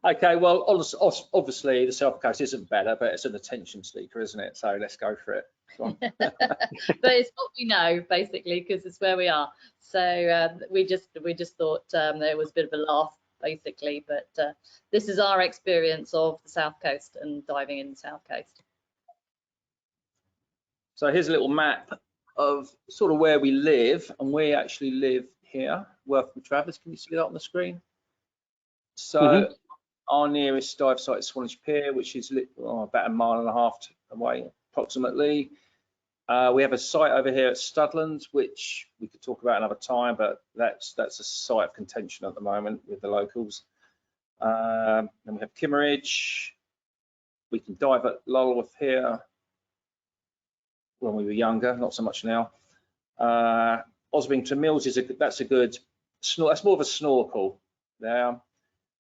Okay, well, obviously the South Coast isn't better, but it's an attention seeker, isn't it? So let's go for it. But it's what we know, basically, because it's where we are. So we just thought there was a bit of a laugh, basically. But this is our experience of the South Coast and diving in the South Coast. So here's a little map of sort of where we live, and we actually live here, Wortham Travellers. Can you see that on the screen? So our nearest dive site is Swanage Pier, which is about 1.5 miles away, approximately. We have a site over here at Studland, which we could talk about another time, but that's a site of contention at the moment with the locals. Then we have Kimmeridge. We can dive at Lulworth here when we were younger, not so much now. Osbington Mills that's more of a snorkel there.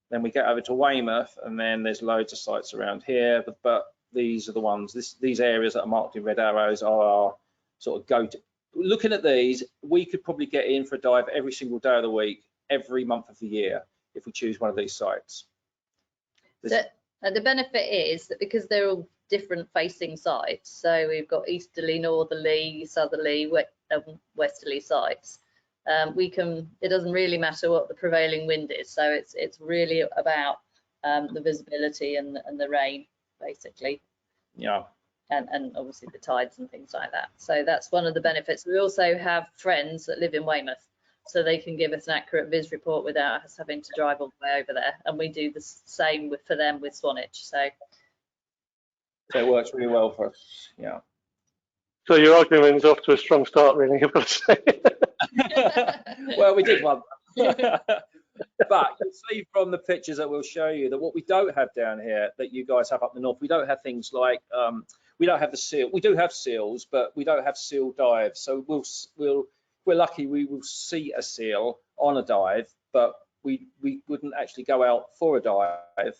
Then we get over to Weymouth, and then there's loads of sites around here, but these are the ones, these areas that are marked in red arrows are our sort of go-to. Looking at these, we could probably get in for a dive every single day of the week, every month of the year, if we choose one of these sites. The benefit is that because they're all different facing sites, so we've got easterly, northerly, southerly, westerly sites, it doesn't really matter what the prevailing wind is, so it's really about the visibility and the rain, basically. Yeah. And obviously the tides and things like that. So that's one of the benefits. We also have friends that live in Weymouth, so they can give us an accurate viz report without us having to drive all the way over there, and we do the same for them with Swanage. So it works really well for us. Yeah. So your argument's off to a strong start, really, I've got to say. Well, we did one. But you'll see from the pictures that we'll show you that what we don't have down here that you guys have up the north, we don't have things like we don't have the seal. We do have seals, but we don't have seal dives. So we're lucky we will see a seal on a dive, but we wouldn't actually go out for a dive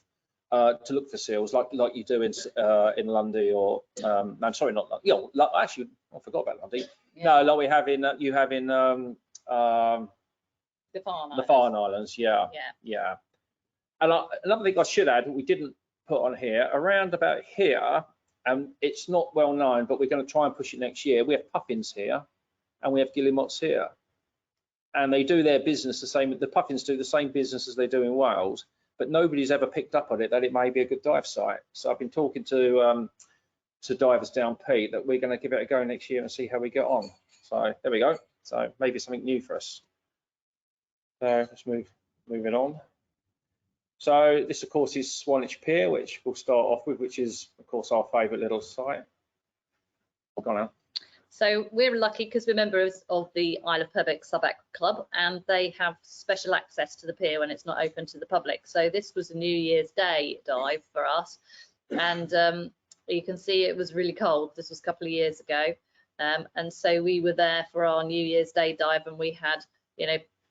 to look for seals like you do in Lundy or I'm sorry, not Lundy. Yeah, actually, I forgot about Lundy. Yeah. No, like we have in you have in the Farne Islands, yeah. And another thing I should add, we didn't put on here, around about here, and it's not well known, but we're going to try and push it next year. We have puffins here, and we have guillemots here, and they do their business the same. The puffins do the same business as they do in Wales, but nobody's ever picked up on it that it may be a good dive site. So I've been talking to divers down Pete that we're going to give it a go next year and see how we get on. So there we go. So maybe something new for us. So let's move it on. So this, of course, is Swanage Pier, which we'll start off with, which is, of course, our favourite little site. Go on now. So we're lucky because we're members of the Isle of Purbeck Sub-Aqua Club, and they have special access to the pier when it's not open to the public. So this was a New Year's Day dive for us, and you can see it was really cold. This was a couple of years ago, and so we were there for our New Year's Day dive, and we had,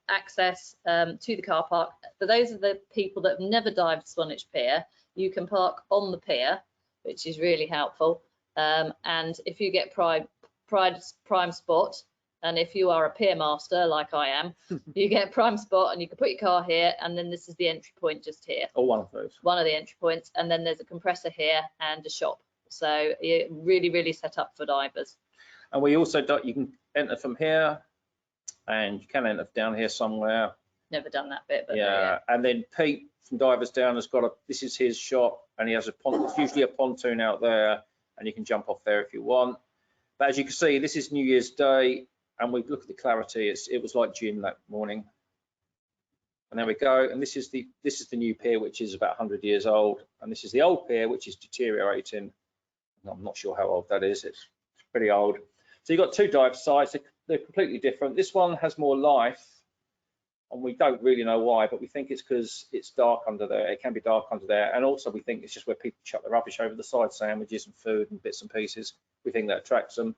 access to the car park. For those of the people that have never dived Swanage Pier, you can park on the pier, which is really helpful. And if you get prime spot, and if you are a pier master like I am, you get prime spot, and you can put your car here, and then this is the entry point just here. Or one of those. One of the entry points, and then there's a compressor here and a shop. So you're really set up for divers. And we also you can enter from here, and you can end up down here somewhere. Never done that bit, but yeah. And then Pete from Divers Down has got this is his shop, and he has it's usually a pontoon out there, and you can jump off there if you want. But as you can see, this is New Year's Day, and we look at the clarity. It was like June that morning. And there we go. And this is the new pier, which is about 100 years old, and this is the old pier, which is deteriorating. I'm not sure how old that is. It's pretty old. So you've got two dive sites. They're completely different. This one has more life, and we don't really know why, but we think it's because it's dark under there. It can be dark under there, and also we think it's just where people chuck the rubbish over the side, sandwiches and food and bits and pieces. We think that attracts them.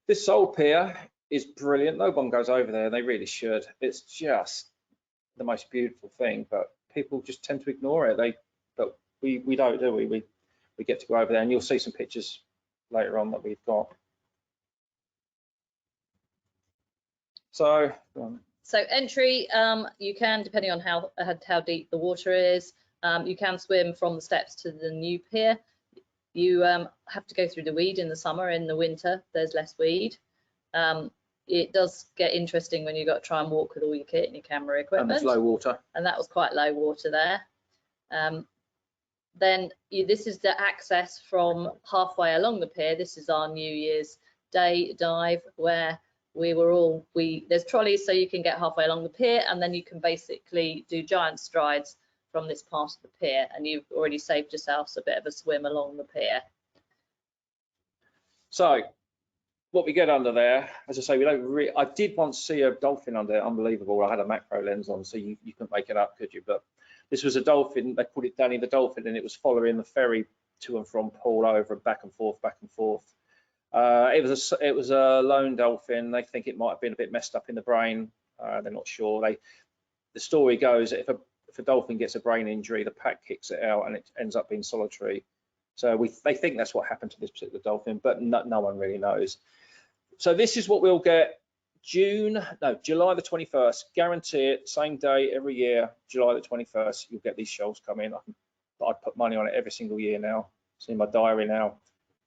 This old pier is brilliant. No one goes over there. They really should. It's just the most beautiful thing, but people just tend to ignore it. But we don't, do we? We get to go over there, and you'll see some pictures later on that we've got. So entry, you can, depending on how deep the water is, You can swim from the steps to the new pier. You have to go through the weed in the summer. In the winter, there's less weed. It does get interesting when you've got to try and walk with all your kit and your camera equipment. And there's low water. And that was quite low water there. Then this is the access from halfway along the pier. This is our New Year's Day dive where there's trolleys so you can get halfway along the pier, and then you can basically do giant strides from this part of the pier, and you've already saved yourself a bit of a swim along the pier. So what we get under there, as I say, we don't really, I did once see a dolphin under there, unbelievable. I had a macro lens on, so you couldn't make it up, could you? But this was a dolphin. They called it Danny the Dolphin, and it was following the ferry to and from Paul over, back and forth, back and forth. It was a lone dolphin. They think it might have been a bit messed up in the brain. They're not sure. The story goes that if a dolphin gets a brain injury, the pack kicks it out and it ends up being solitary. So they think that's what happened to this particular dolphin, but no one really knows. So this is what we'll get July the 21st, guarantee it, same day every year, July the 21st, you'll get these shoals come in. I'd put money on it every single year now. It's in my diary now.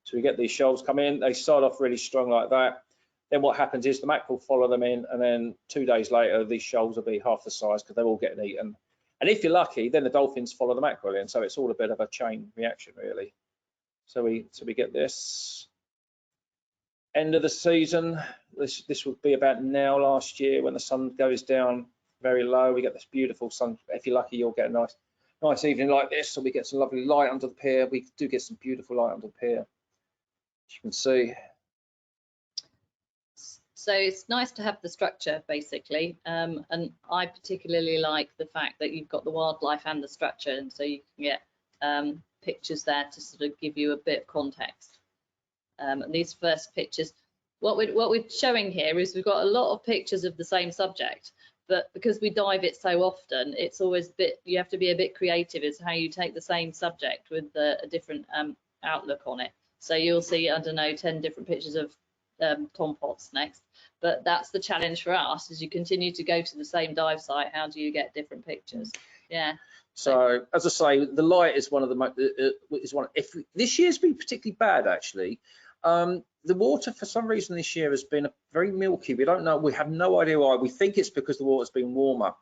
So we get these shoals come in, they start off really strong like that. Then what happens is the mackerel follow them in, and then 2 days later, these shoals will be half the size because they're all getting eaten. And if you're lucky, then the dolphins follow the mackerel in. So it's all a bit of a chain reaction, really. So we get this. End of the season, this would be about now last year when the sun goes down very low. We get this beautiful sun. If you're lucky, you'll get a nice evening like this. So we get some lovely light under the pier. We do get some beautiful light under the pier, as you can see. So it's nice to have the structure basically, and I particularly like the fact that you've got the wildlife and the structure, and so you can get pictures there to sort of give you a bit of context. And these first pictures, what we're showing here is we've got a lot of pictures of the same subject, but because we dive it so often, it's always you have to be a bit creative as how you take the same subject with a different outlook on it. So you'll see, I don't know, 10 different pictures of tompots next, but that's the challenge for us. As you continue to go to the same dive site, how do you get different pictures? Yeah. So as I say, the light is one of the if this year's been particularly bad actually. The water for some reason this year has been very milky. We don't know, we have no idea why. We think it's because the water's been warmer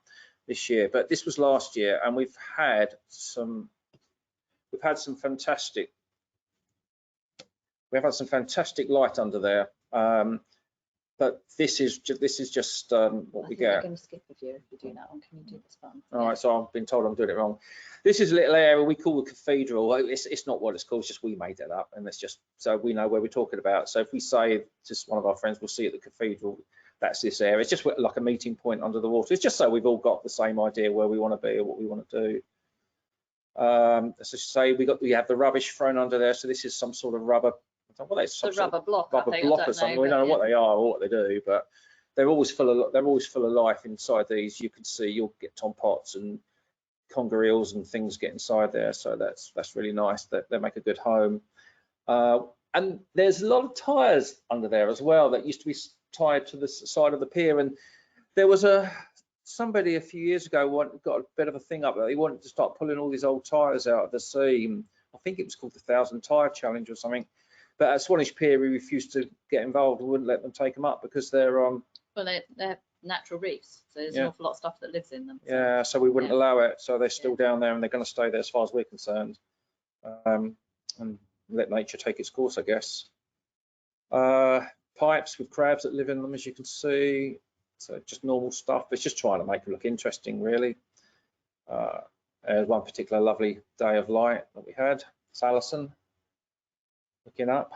this year, but this was last year, and we've had some fantastic light under there. But this is just what we get. I'm going to skip a few if you do that one. Can you do this one? All right, so I've been told I'm doing it wrong. This is a little area we call the cathedral. It's not what it's called, it's just we made it up, and it's just so we know where we're talking about. So if we say, just one of our friends will see at the cathedral, that's this area. It's just like a meeting point under the water. It's just so we've all got the same idea where we want to be or what we want to do. As I say, we have the rubbish thrown under there. So this is some sort of rubber. Well, it's a rubber block, or something. We don't know what they are or what they do, but they're always full of life inside these. You can see you'll get tompots and conger eels and things get inside there. So that's really nice. That they make a good home. And there's a lot of tires under there as well that used to be tied to the side of the pier. And there was somebody a few years ago got a bit of a thing up that they wanted to start pulling all these old tires out of the sea. I think it was called the 1,000 Tire Challenge or something. But at Swanage Pier, we refused to get involved. We wouldn't let them take them up because they're well, they're natural reefs, so there's an awful lot of stuff that lives in them. So. Yeah, so we wouldn't allow it. So they're still down there, and they're going to stay there as far as we're concerned, and let nature take its course, I guess. Pipes with crabs that live in them, as you can see. So just normal stuff. But it's just trying to make it look interesting, really. There's one particular lovely day of light that we had. It's Alison. Looking up,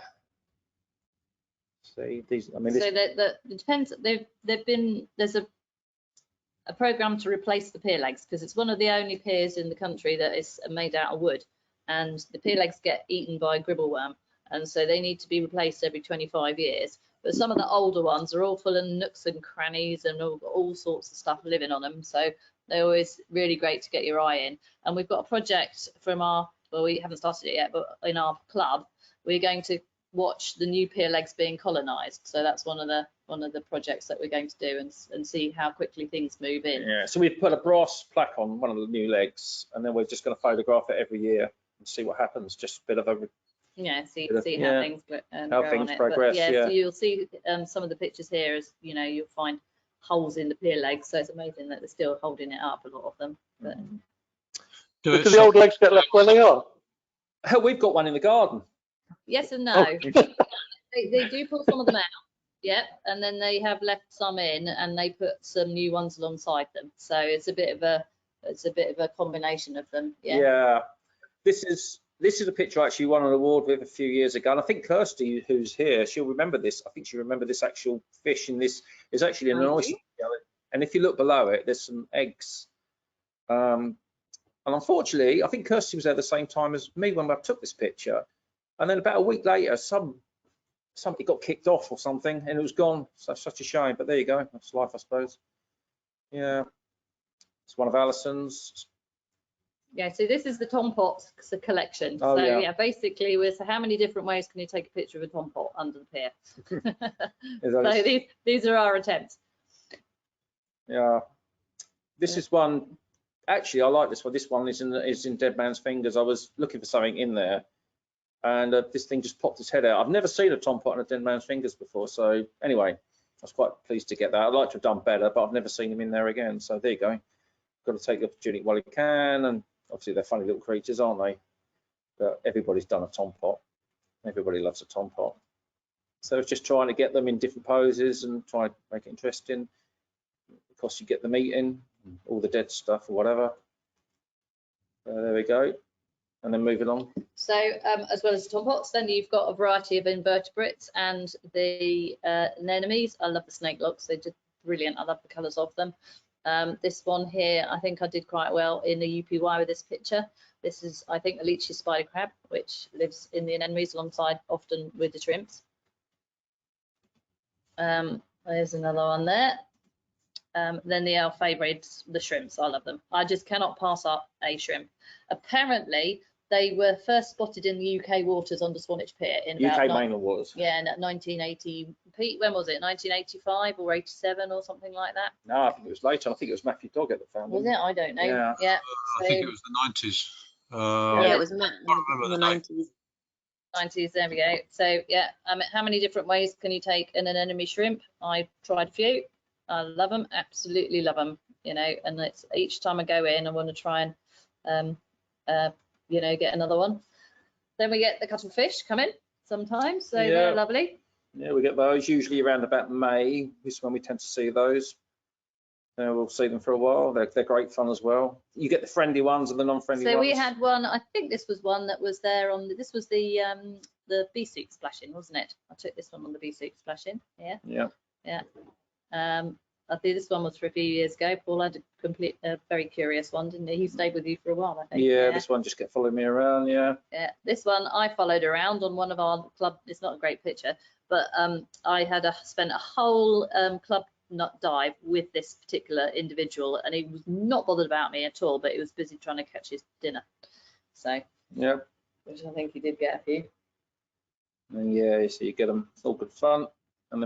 see these. I mean, so it depends. There's a program to replace the pier legs because it's one of the only piers in the country that is made out of wood, and the pier legs get eaten by gribbleworm, and so they need to be replaced every 25 years. But some of the older ones are all full of nooks and crannies and all sorts of stuff living on them. So they're always really great to get your eye in. And we've got a project from we haven't started it yet, but in our club. We're going to watch the new pier legs being colonised. So that's one of the projects that we're going to do, and see how quickly things move in. Yeah, so we've put a brass plaque on one of the new legs, and then we're just going to photograph it every year and see what happens. Just a bit of a See yeah, how things how go things on it. progress. But, yeah. So you'll see some of the pictures here, as you know, you'll find holes in the pier legs. So it's amazing that they're still holding it up, a lot of them. But Do the old legs get left where they are? Hell, we've got one in the garden. yes and no. Oh. They do pull some of them out. Yep, and then they have left some in, and they put some new ones alongside them. So it's a bit of a combination of them. Yeah. This is a picture I actually won an award with a few years ago, and I think Kirsty, who's here, she'll remember this. I think she'll remember this actual fish in this is actually an oyster. And if you look below it, there's some eggs. And unfortunately, I think Kirsty was there at the same time as me when I took this picture. And then about a week later, somebody got kicked off or something, and it was gone. So such a shame, but there you go. That's life, I suppose. Yeah, it's one of Alison's. Yeah, so this is the tom pot collection. Oh, so yeah. Basically, so how many different ways can you take a picture of a tom pot under the pier? So these are our attempts. Yeah, this is one. Actually, I like this one. This one is in Dead Man's Fingers. I was looking for something in there, and this thing just popped its head out. I've never seen a tom pot in a Dead Man's Fingers before. So anyway, I was quite pleased to get that. I'd like to have done better, but I've never seen him in there again. So there you go. Got to take the opportunity while you can, and obviously they're funny little creatures, aren't they? But everybody's done a tom pot. Everybody loves a tom pot. So it's just trying to get them in different poses and try to make it interesting. Of course, you get them eating all the dead stuff or whatever. There we go. And then moving on. So as well as the tom pots, then you've got a variety of invertebrates and the anemones. I love the snake locks. They're just brilliant. I love the colours of them. This one here, I think I did quite well in the UPY with this picture. This is, I think, a leechy spider crab, which lives in the anemones alongside often with the shrimps. There's another one there. Then our favourites, the shrimps. I love them. I just cannot pass up a shrimp. Apparently, they were first spotted in the UK waters on the Swanage Pier in UK mainland waters. Yeah, in 1980. Pete, when was it? 1985 or 87 or something like that? No, I think it was later. I think it was Matthew Doggett that found Was them. it? I don't know. Yeah. So, I think it was the 90s. Yeah, it was in the remember the 90s. 90s, there we go. So yeah, how many different ways can you take an anemone shrimp? I tried a few. I love them, absolutely love them, you know, and it's each time I go in, I want to try and, you know, get another one. Then we get the cuttlefish come in sometimes, so they're lovely. Yeah, we get those usually around about May. This is when we tend to see those. We'll see them for a while. They're great fun as well. You get the friendly ones and the non-friendly ones. So we had one, I think this was one that was there on, this was the bee suit splashing, wasn't it? I took this one on the bee suit splashing, yeah. Yeah. Yeah. I think this one was for a few years ago. Paul had a very curious one, didn't he? He stayed with you for a while, I think. Yeah, this one just kept following me around, yeah. Yeah, this one I followed around on one of our club, it's not a great picture, but I had spent a whole club nut dive with this particular individual, and he was not bothered about me at all, but he was busy trying to catch his dinner. So, yeah, which I think he did get a few. And yeah, so you get them, it's all good fun. And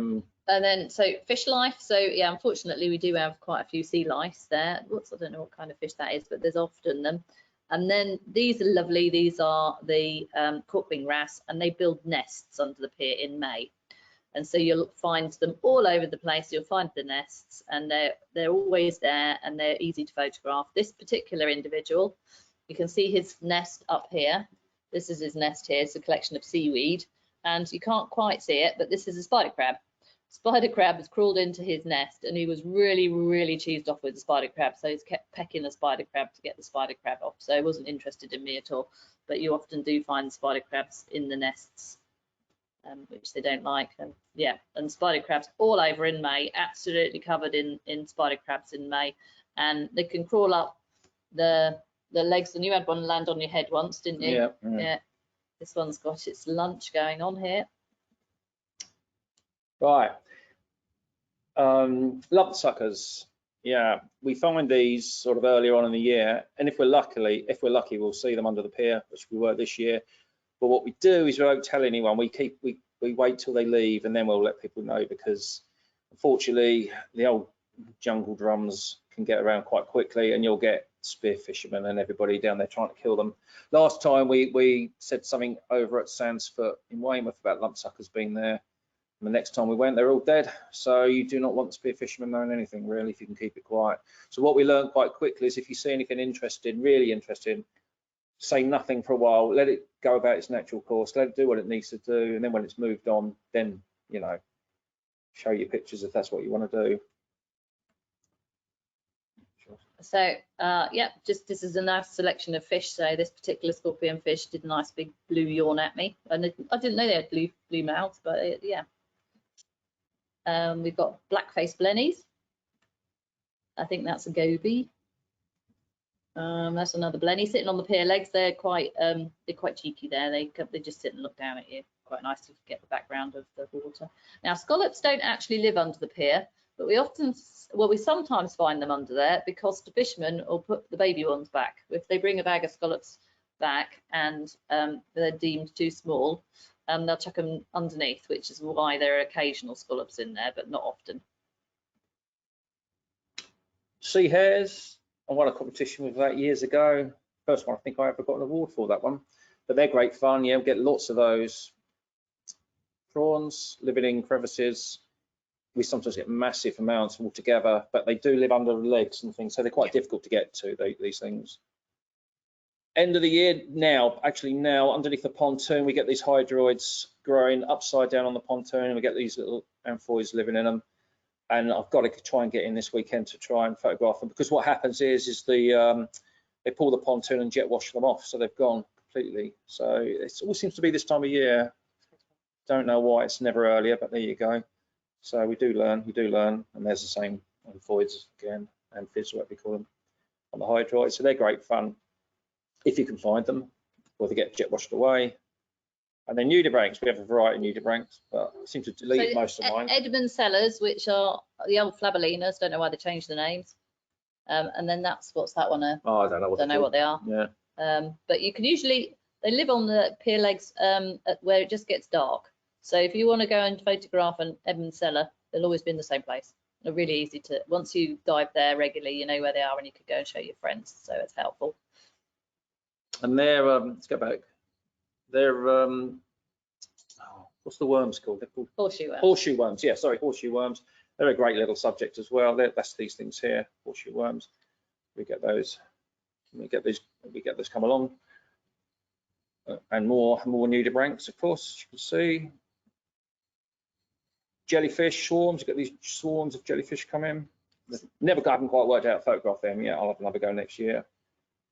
then so fish life. So yeah, unfortunately we do have quite a few sea lice there. I don't know what kind of fish that is, but there's often them. And then these are lovely. These are the cork-wing wrasse, and they build nests under the pier in May. And so you'll find them all over the place. You'll find the nests, and they're always there, and they're easy to photograph. This particular individual, you can see his nest up here. This is his nest here. It's a collection of seaweed, and you can't quite see it, but this is a spider crab. Spider crab has crawled into his nest, and he was really, really cheesed off with the spider crab. So he's kept pecking the spider crab to get the spider crab off. So he wasn't interested in me at all. But you often do find spider crabs in the nests, which they don't like. And yeah, and spider crabs all over in May, absolutely covered in spider crabs in May, and they can crawl up the legs. And you had one land on your head once, didn't you? Yeah. Yeah. This one's got its lunch going on here. Right. Love suckers. Yeah, we find these sort of earlier on in the year, and if we're lucky, we'll see them under the pier, which we were this year. But what we do is we don't tell anyone. We wait till they leave, and then we'll let people know, because unfortunately the old jungle drums can get around quite quickly, and you'll get spear fishermen and everybody down there trying to kill them. Last time we said something over at Sandsfoot in Weymouth about lumpsuckers being there, and the next time we went, they're all dead. So you do not want spear fishermen knowing anything, really, if you can keep it quiet. So what we learned quite quickly is, if you see anything interesting, really interesting, say nothing for a while, let it go about its natural course, let it do what it needs to do, and then when it's moved on, then, you know, show your pictures if that's what you want to do. So yeah, just this is a nice selection of fish. So this particular scorpion fish did a nice big blue yawn at me, and I didn't know they had blue mouths, but yeah. We've got black-faced blennies. I think that's a goby. That's another blenny sitting on the pier legs. They're quite cheeky there. They just sit and look down at you. Quite nice to get the background of the water. Now, scallops don't actually live under the pier, but we sometimes find them under there, because the fishermen will put the baby ones back. If they bring a bag of scallops back and they're deemed too small, they'll chuck them underneath, which is why there are occasional scallops in there, but not often. Sea hares. I won a competition with that years ago. First one I think I ever got an award for, that one. But they're great fun. Yeah, we get lots of those. Prawns living in crevices. We sometimes get massive amounts all together, but they do live under the legs and things, so they're quite difficult to get to, these things. End of the year now, actually now, underneath the pontoon, we get these hydroids growing upside down on the pontoon, and we get these little amphiboids living in them. And I've got to try and get in this weekend to try and photograph them, because what happens is they pull the pontoon and jet wash them off, so they've gone completely. So it all seems to be this time of year. Don't know why it's never earlier, but there you go. So we do learn, and there's the same amphiboids again, amphibians, what we call them, on the hydroids. So they're great fun if you can find them, or they get jet washed away. And then nudibranchs, we have a variety of nudibranchs, but I seem to delete most of mine. Edmund sellers, which are the old flabellinas, don't know why they changed the names. And then what's that one? Oh, I don't know what they are. Yeah. But you can usually, they live on the pier legs where it just gets dark. So if you want to go and photograph an Edmund seller, they'll always be in the same place. They're really easy to, once you dive there regularly, you know where they are, and you could go and show your friends. So it's helpful. And they're, let's go back. They're, what's the worms called? They're called horseshoe worms. Horseshoe worms, yeah, sorry, horseshoe worms. They're a great little subject as well. That's these things here, horseshoe worms. We get those. We get those come along. And more nudibranchs, of course, as you can see. Jellyfish swarms, you get these swarms of jellyfish come in. Haven't quite worked out photograph them yet. I'll have another go next year.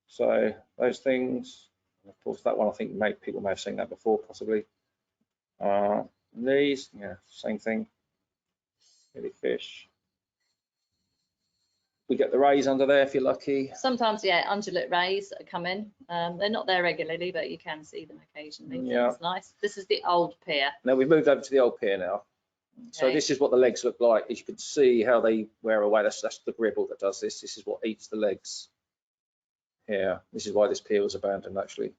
So those things, and of course that one, I think people may have seen that before, possibly. These, yeah, same thing. Jellyfish. We get the rays under there if you're lucky. Sometimes, yeah, undulate rays come in. They're not there regularly, but you can see them occasionally. Yeah. So it's nice. This is the old pier. Now we've moved over to the old pier now. Okay. So this is what the legs look like. As you can see how they wear away. That's the gribble that does this. This is what eats the legs. Here. This is why this pier was abandoned, actually.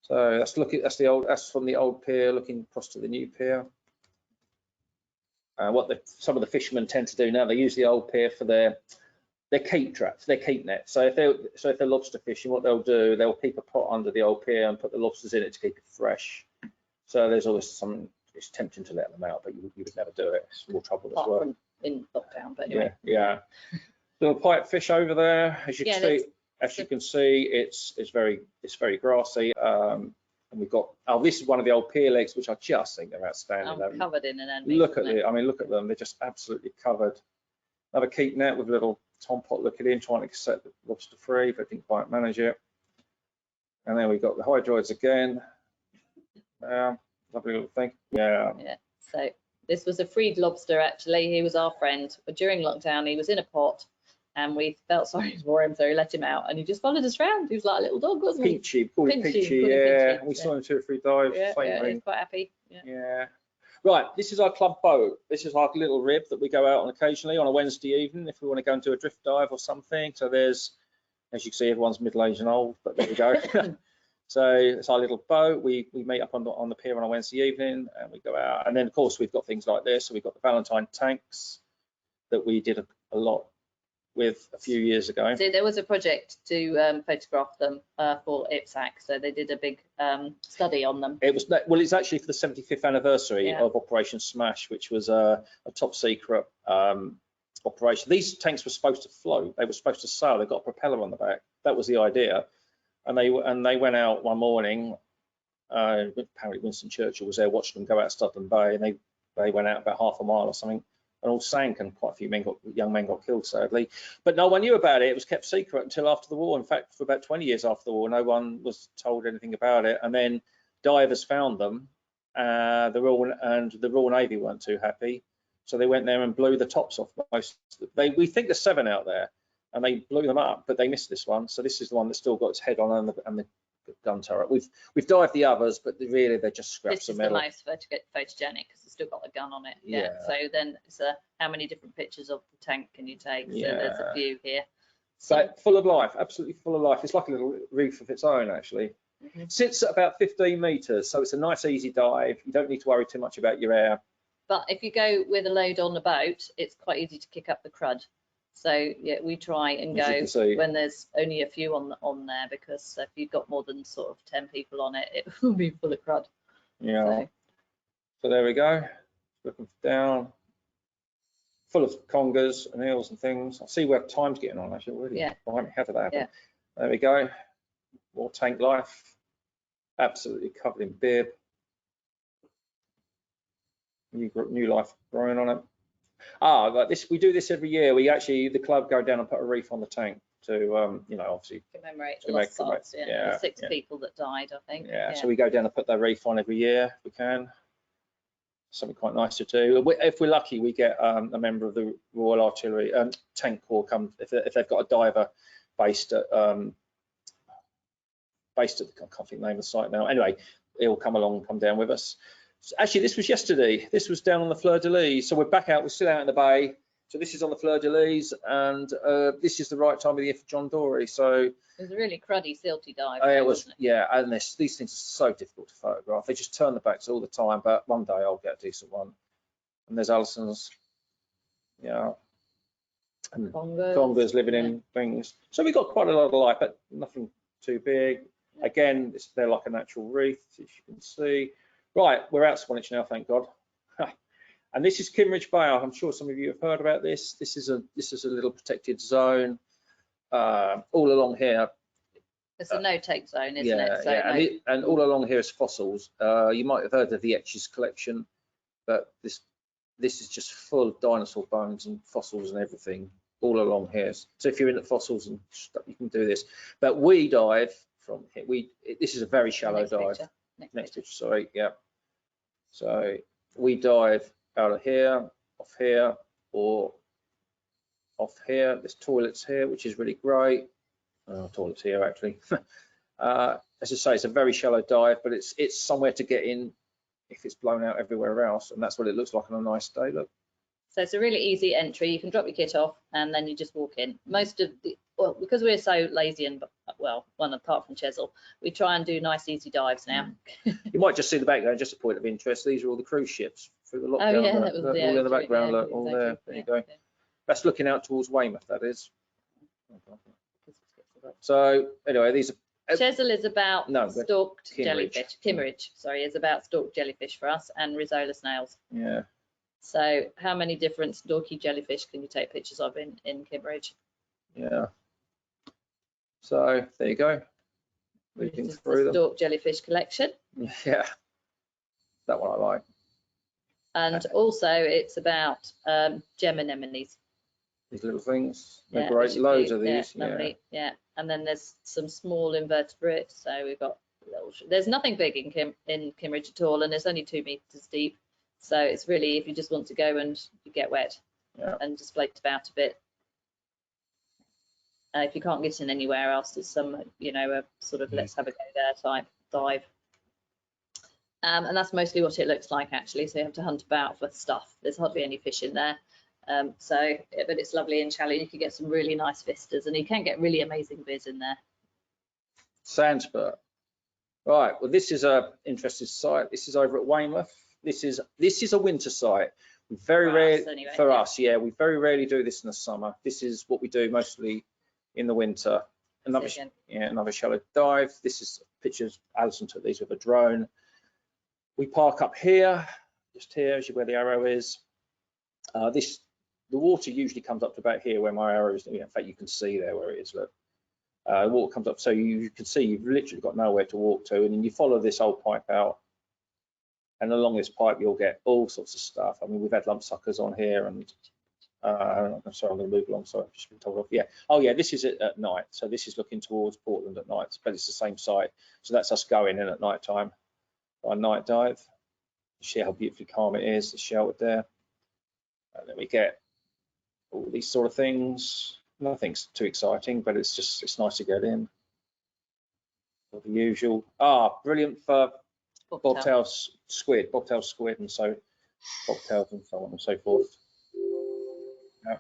So that's from the old pier looking across to the new pier. Some of the fishermen tend to do now, they use the old pier for their keep traps, their keep nets. So if they're lobster fishing, what they'll do, they'll keep a pot under the old pier and put the lobsters in it to keep it fresh. So there's always it's tempting to let them out, but you would never do it. It's more trouble as well. In lockdown, but anyway. Yeah. Little pipefish over there, as you can see, it's very grassy. And we've got, this is one of the old pier legs, which I just think they're outstanding. Covered in an end. Look at it. I mean, look at them. They're just absolutely covered. Another keep net with a little tom pot looking in, trying to set the lobster free, but didn't quite manage it. And then we've got the hydroids again. Lovely little thing. Yeah. So this was a freed lobster, actually. He was our friend. But during lockdown, he was in a pot, and we felt sorry for him, so we let him out, and he just followed us around. He was like a little dog, wasn't he? Peachy, called him Peachy, yeah. We saw him 2 or 3 dives. Yeah, he's quite happy. Yeah. Right, this is our club boat. This is our little rib that we go out on occasionally on a Wednesday evening if we want to go and do a drift dive or something. So there's, as you can see, everyone's middle-aged and old, but there we go. So it's our little boat. We meet up on the pier on a Wednesday evening and we go out. And then of course we've got things like this. So we've got the Valentine tanks that we did a lot with a few years ago. So there was a project to photograph them for IPSAC, so they did a big study on them. It was, well, it's actually for the 75th anniversary Yeah. of Operation Smash, which was a top secret operation. These tanks were supposed to float. They were supposed to sail. They got a propeller on the back. That was the idea. And they went out one morning. Apparently Winston Churchill was there watching them go out Studland Bay, and they went out about half a mile or something, and all sank, and quite a few young men got killed, sadly. But no one knew about it. It was kept secret until after the war. In fact, for about 20 years after the war, no one was told anything about it. And then divers found them. The Royal Navy weren't too happy, so they went there and blew the tops off most. We think there's 7 out there, and they blew them up, but they missed this one. So this is the one that's still got its head on and the gun turret. We've dived the others, but really they're just scraps of metal. This is the most photogenic because it's still got the gun on it. Yeah. Yeah. So then it's how many different pictures of the tank can you take? So Yeah. there's a few here. So But full of life, absolutely full of life. It's like a little reef of its own, actually. Sits at about 15 meters, so it's a nice easy dive. You don't need to worry too much about your air. but if you go with a load on the boat, it's quite easy to kick up the crud. So yeah, we try and As you go can see. when there's only a few on there, because if you've got more than sort of 10 people on it, it will be full of crud. Yeah. So, So there we go. Looking down, full of congers and eels and things. I see where time's getting on. Actually, really. Yeah. Blimey, how did that happen? Yeah. There we go. More tank life. Absolutely covered in bib. New life growing on it. Like this, we do this every year. The club go down and put a reef on the tank to, obviously. commemorate the Commemorate- lost souls. Yeah. yeah, There were 6 yeah. people that died, I think. Yeah, so we go down and put that reef on every year if we can. Something quite nice to do. If we're lucky, we get a member of the Royal Artillery Tank Corps come if they've got a diver based at I can't think the name of the site now. Anyway, he'll come along and come down with us. Actually, this was yesterday. This was down on the Fleur de Lis. So we're back out. We're still out in the bay. So this is on the Fleur de Lis, and this is the right time of the year for John Dory. So It was a really cruddy, silty dive. it was, wasn't it? yeah, and these things are so difficult to photograph. They just turn the backs all the time, but one day I'll get a decent one. And there's Alison's, and Congers living in things. So we've got quite a lot of life, but nothing too big. Again, they're like a natural reef, as you can see. Right, we're out Swanage now, thank God. And this is Kimmeridge Bay. I'm sure some of you have heard about this. This is a little protected zone all along here. It's a no-take zone, isn't it? So And all along here is fossils. You might have heard of the Etches collection, but this is just full of dinosaur bones and fossils and everything all along here. So if you're into fossils and stuff, you can do this. But we dive from here. This is a very shallow dive. Next picture, sorry, yeah. So we dive out of here, off here, or off here. There's toilets here, which is really great. Toilets here, actually. As I say, it's a very shallow dive, but it's somewhere to get in if it's blown out everywhere else, and that's what it looks like on a nice day. Look. So it's a really easy entry. You can drop your kit off and then you just walk in. Because we're so lazy and, one apart from Chesil, we try and do nice, easy dives now. You might just see the background, just a point of interest. These are all the cruise ships through the lockdown. Oh, yeah, that was all in the background, look, all there. There you go. That's looking out towards Weymouth, that is. So anyway, these are. Chesil is about stalked Kimmeridge. jellyfish. Kimmeridge, sorry, is about stalked jellyfish for us, and Rhizola snails. Yeah. So how many different stalky jellyfish can you take pictures of in Kimmeridge? Yeah. So there you go. Looking This is through the them. stalked jellyfish collection. Yeah. That one I like. And also it's about gem anemones. These little things. They're Yeah, great. which are Loads cute. of these. Yeah, lovely. Yeah. And then there's some small invertebrates. So we've got there's nothing big in Kimmeridge at all, and it's only 2 meters deep. So it's really, if you just want to go and you get wet and just float about a bit. If you can't get in anywhere else, there's some, a sort of let's have a go there type dive. And that's mostly what it looks like, actually. So you have to hunt about for stuff. There's hardly any fish in there. But it's lovely and shallow. You can get some really nice vistas, and you can get really amazing viz in there. Sandspur. Right, well, this is a interesting site. This is over at Weymouth. This is a winter site. We very rarely, Anyway, for us, yeah, we very rarely do this in the summer. This is what we do mostly in the winter. Another shallow dive. This is pictures. Alison took these with a drone. We park up here, just here, as where the arrow is. The water usually comes up to about here where my arrow is. In fact, you can see there where it is. Look, water comes up, so you can see you've literally got nowhere to walk to, and then you follow this old pipe out, and along this pipe you'll get all sorts of stuff. I mean, we've had lump suckers on here, and I'm sorry, I'm going to move along. Sorry, I've just been told off. Yeah. Oh, yeah. This is at night, so this is looking towards Portland at night, but it's the same site. So that's us going in at night time. Our night dive. See how beautifully calm it is. The sheltered there, and then we get all these sort of things. Nothing's too exciting, but it's nice to get in. The usual. Brilliant for bobtail squid, and so bobtails and so on and so forth. Yeah.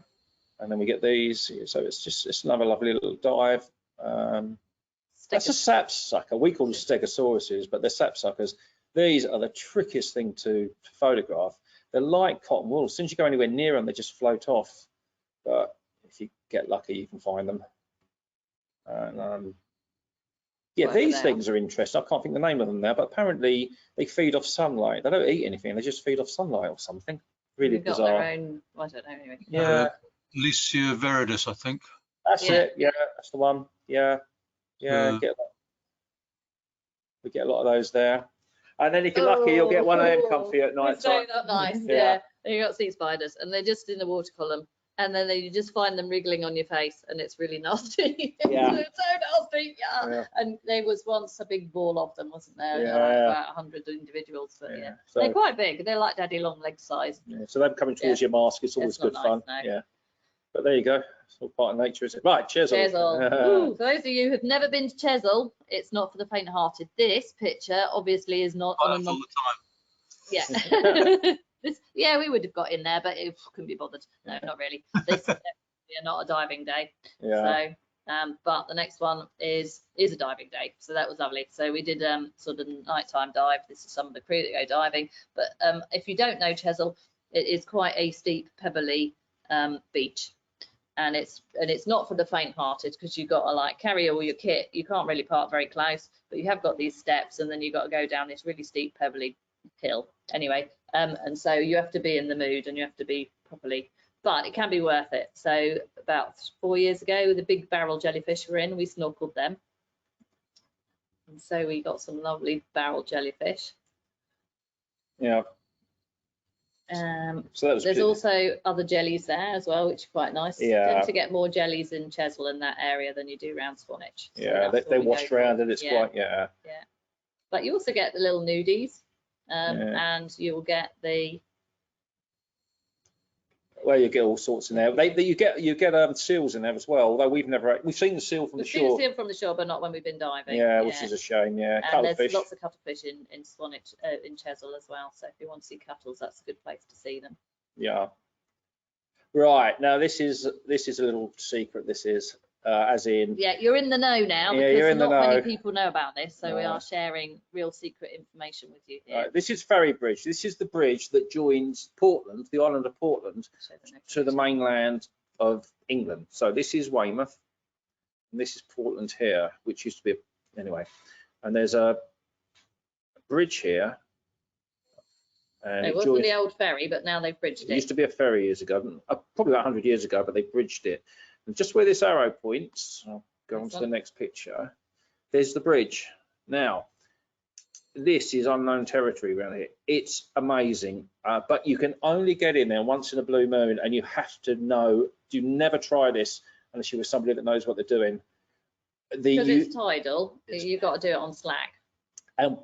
And then we get these. So it's another lovely little dive. That's a sapsucker. We call them stegosauruses, but they're sapsuckers. These are the trickiest thing to photograph. They're like cotton wool. As soon as you go anywhere near them, they just float off. But if you get lucky, you can find them. And yeah, these things are interesting. I can't think the name of them now, but apparently they feed off sunlight. They don't eat anything. They just feed off sunlight or something. Really bizarre. Got their own, I don't know anyway. Yeah. Lycia viridis, I think. That's it. Yeah, that's the one. Yeah. We get a lot of those there. And then if you're lucky, you'll get one of them comfy at night time. So nice, yeah. And you got sea spiders, and they're just in the water column, and then you just find them wriggling on your face, and it's really nasty. Yeah. It's so nasty, yeah. And there was once a big ball of them, wasn't there? Yeah. Like about 100 individuals, but yeah. So, they're quite big. They're like daddy long leg size. Yeah. So them coming towards your mask, it's always good fun. No. Yeah. But there you go. It's all part of nature, isn't it? Right, Chesil. Ooh, for those of you who've never been to Chesil, it's not for the faint-hearted. This picture obviously is not on all the time. Yeah. We would have got in there, but it couldn't be bothered. No, not really. This is not a diving day. Yeah. So, but the next one is a diving day. So that was lovely. So we did sort of nighttime dive. This is some of the crew that go diving. But if you don't know Chesil, it is quite a steep, pebbly beach. And it's not for the faint-hearted, because you've got to like carry all your kit. You can't really park very close, but you have got these steps, and then you've got to go down this really steep, pebbly hill. Anyway, and so you have to be in the mood, and you have to be properly, but it can be worth it. So about 4 years ago, the big barrel jellyfish were in. We snorkeled them, and so we got some lovely barrel jellyfish. Yeah. So that was there's also other jellies there as well, which are quite nice. Yeah. You tend to get more jellies in Chesil in that area than you do around Swanage. Yeah, they washed around, and it's quite, Yeah. But you also get the little nudies, and you'll get the. Well, you get all sorts in there. You get seals in there as well. Although we've seen the seal from the shore. We've seen the seal from the shore, but not when we've been diving. Yeah, which is a shame. Yeah, and there's lots of cuttlefish in Swanage, in Chesil as well. So if you want to see cuttles, that's a good place to see them. Yeah. Right, now this is a little secret. This is as in. Yeah, you're in the know now, because not many people know about this. So we are sharing real secret information with you here. Right, this is Ferry Bridge. This is the bridge that joins Portland, the island of Portland, to the mainland of England. So this is Weymouth, and this is Portland here, which used to be anyway. And there's a bridge here. And it wasn't the old ferry, but now they've bridged it. It used to be a ferry years ago, probably about 100 years ago, but they bridged it. And just where this arrow points, I'll go on to the next picture, there's the bridge. Now, this is unknown territory around here. It's amazing, but you can only get in there once in a blue moon, and you have to know, you never try this unless you're with somebody that knows what they're doing. Because it's tidal, you've got to do it on slack.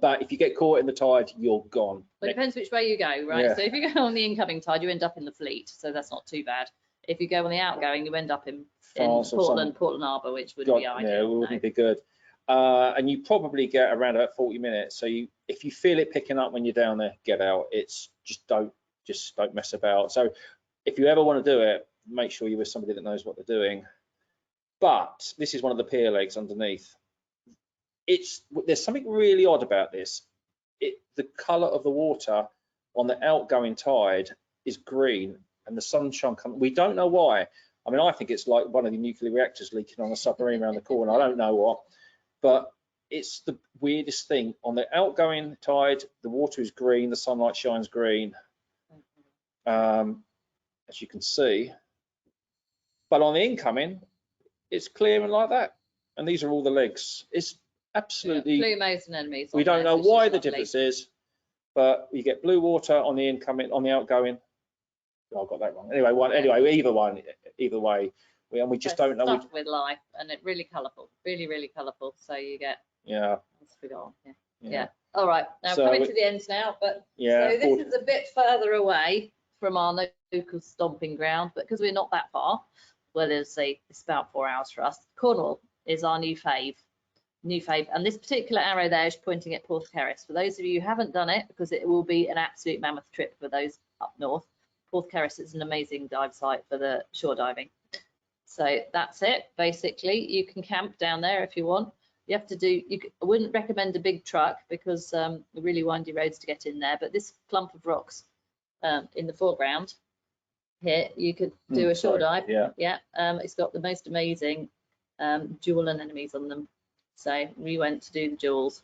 But if you get caught in the tide, you're gone. Well, it depends which way you go, right? Yeah. So if you go on the incoming tide, you end up in the Fleet, so that's not too bad. If you go on the outgoing, you end up in Portland Harbour, which wouldn't be ideal. Yeah, it wouldn't be good. And you probably get around about 40 minutes. So if you feel it picking up when you're down there, get out. It's just don't mess about. So if you ever want to do it, make sure you're with somebody that knows what they're doing. But this is one of the pier legs underneath. there's something really odd about this. The colour of the water on the outgoing tide is green, and the sunshine comes. We don't know why. I mean, I think it's like one of the nuclear reactors leaking on a submarine around the corner. I don't know what, but it's the weirdest thing. On the outgoing tide, the water is green, the sunlight shines green, as you can see. But on the incoming, it's clear and like that. And these are all the legs. It's absolutely, blue modes and enemies. we don't know why the difference is, but you get blue water on the incoming, on the outgoing. Oh, I got that wrong. Anyway, either way, we just don't know. Stuffed with life, and it really colourful, really colourful. So you get yeah. All right, now So coming to the ends now, but yeah, so this is a bit further away from our local stomping ground, but because we're not that far, well, let's say it's about 4 hours for us. Cornwall is our new fave, and this particular arrow there is pointing at Porthcaris. For those of you who haven't done it, because it will be an absolute mammoth trip for those up north, Porthcaris is an amazing dive site for the shore diving. So that's it. Basically, you can camp down there if you want. You have to do. I wouldn't recommend a big truck because the really windy roads to get in there. But this clump of rocks in the foreground here, you could do a shore dive. Yeah. It's got the most amazing jewel anemones on them. So we went to do the jewels,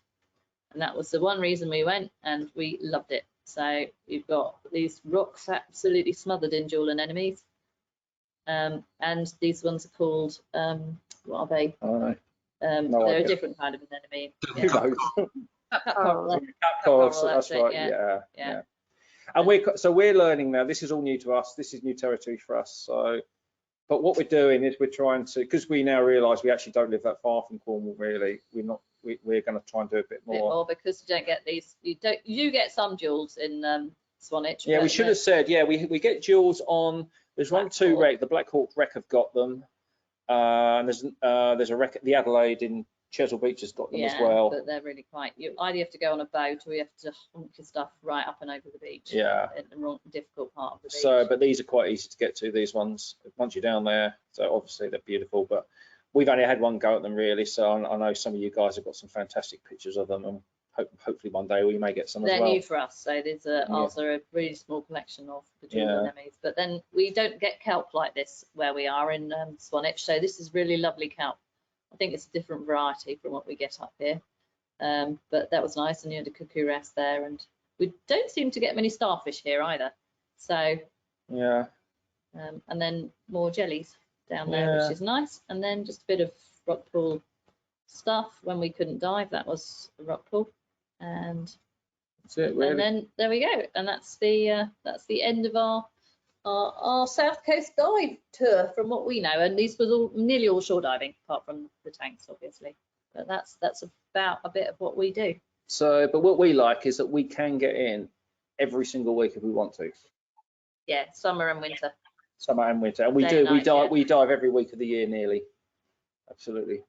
and that was the one reason we went, and we loved it. So you've got these rocks absolutely smothered in jewel anemones, and these ones are called what are they? No they're idea. a different kind of anemone. Who knows? Cap coral, That's right. Yeah. And we're learning now. This is all new to us. This is new territory for us. So, but what we're doing is we're trying to, because we now realise we actually don't live that far from Cornwall. Really, we're going to try and do a bit more. Because you don't get these. You get some jewels in Swanage. Yeah, we should have said. Yeah, we get jewels on. There's one, two wreck. The Black Hawk wreck have got them. And there's a wreck at the Adelaide in Chesil Beach has got them as well. But they're really quite. You either have to go on a boat or you have to honk your stuff right up and over the beach. Yeah. In the wrong, difficult part of the beach. So, but these are quite easy to get to. These ones, once you're down there. So obviously they're beautiful. But we've only had one go at them really. So I know some of you guys have got some fantastic pictures of them, and hopefully one day we may get some as well. They're new for us, so there's ours are a really small collection of the jewel anemones. But then we don't get kelp like this where we are in Swanage, so this is really lovely kelp. I think it's a different variety from what we get up here, but that was nice, and you had a cuckoo rest there, and we don't seem to get many starfish here either. So yeah, and then more jellies down there, which is nice, and then just a bit of rock pool stuff. When we couldn't dive, that was a rock pool. And that's it, really. And then there we go, and that's the end of our South Coast dive tour from what we know. And these was nearly all shore diving, apart from the tanks, obviously. But that's about a bit of what we do. So, but what we like is that we can get in every single week if we want to. Yeah, summer and winter. Summer and winter, and we dive every week of the year nearly. Absolutely.